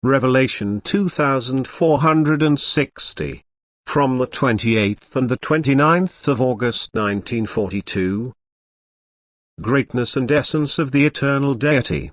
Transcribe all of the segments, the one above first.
Revelation 2460. From the 28th and the 29th of August 1942. Greatness and essence of the eternal deity.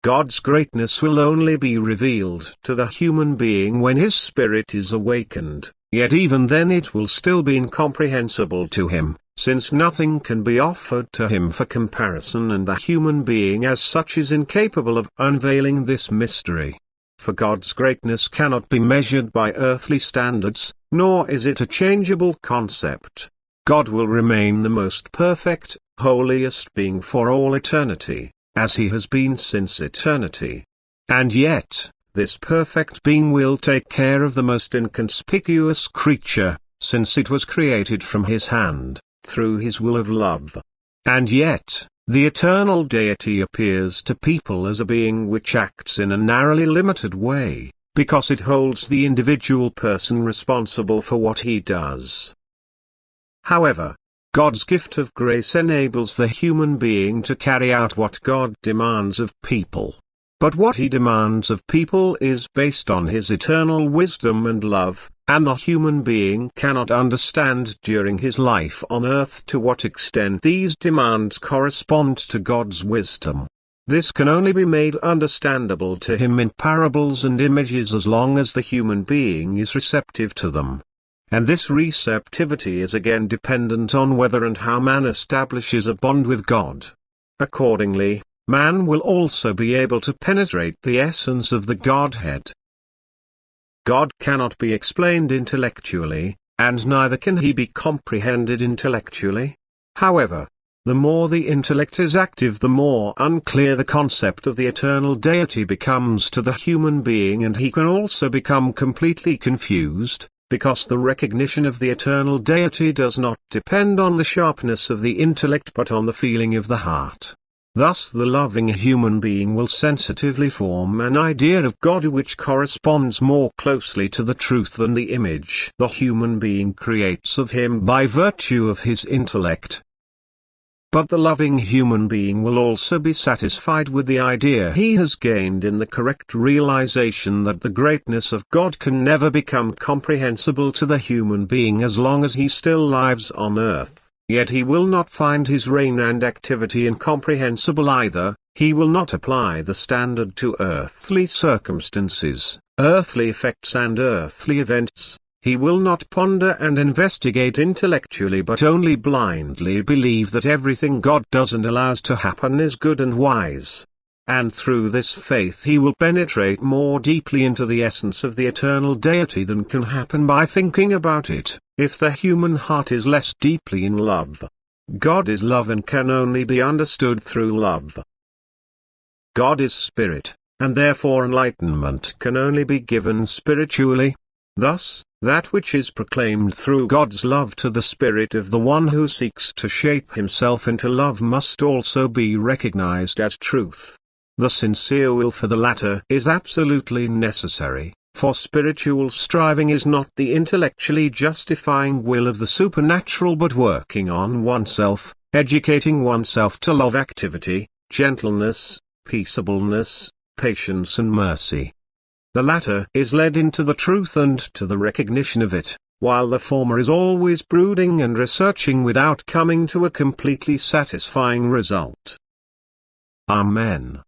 God's greatness will only be revealed to the human being when his spirit is awakened, yet even then it will still be incomprehensible to him, since nothing can be offered to him for comparison and the human being as such is incapable of unveiling this mystery. For God's greatness cannot be measured by earthly standards, nor is it a changeable concept. God will remain the most perfect, holiest being for all eternity, as he has been since eternity. And yet, this perfect being will take care of the most inconspicuous creature, since it was created from his hand, through his will of love. And yet, the eternal deity appears to people as a being which acts in a narrowly limited way, because it holds the individual person responsible for what he does. However, God's gift of grace enables the human being to carry out what God demands of people. But what he demands of people is based on his eternal wisdom and love, and the human being cannot understand during his life on earth to what extent these demands correspond to God's wisdom. This can only be made understandable to him in parables and images as long as the human being is receptive to them. And this receptivity is again dependent on whether and how man establishes a bond with God. Accordingly, man will also be able to penetrate the essence of the Godhead. God cannot be explained intellectually, and neither can he be comprehended intellectually. However, the more the intellect is active, the more unclear the concept of the eternal deity becomes to the human being, and he can also become completely confused, because the recognition of the eternal deity does not depend on the sharpness of the intellect but on the feeling of the heart. Thus the loving human being will sensitively form an idea of God which corresponds more closely to the truth than the image the human being creates of him by virtue of his intellect. But the loving human being will also be satisfied with the idea he has gained in the correct realization that the greatness of God can never become comprehensible to the human being as long as he still lives on earth. Yet he will not find his reign and activity incomprehensible either. He will not apply the standard to earthly circumstances, earthly effects and earthly events. He will not ponder and investigate intellectually but only blindly believe that everything God does and allows to happen is good and wise. And through this faith he will penetrate more deeply into the essence of the eternal deity than can happen by thinking about it, if the human heart is less deeply in love. God is love and can only be understood through love. God is spirit, and therefore enlightenment can only be given spiritually. Thus, that which is proclaimed through God's love to the spirit of the one who seeks to shape himself into love must also be recognized as truth. The sincere will for the latter is absolutely necessary, for spiritual striving is not the intellectually justifying will of the supernatural but working on oneself, educating oneself to love activity, gentleness, peaceableness, patience and mercy. The latter is led into the truth and to the recognition of it, while the former is always brooding and researching without coming to a completely satisfying result. Amen.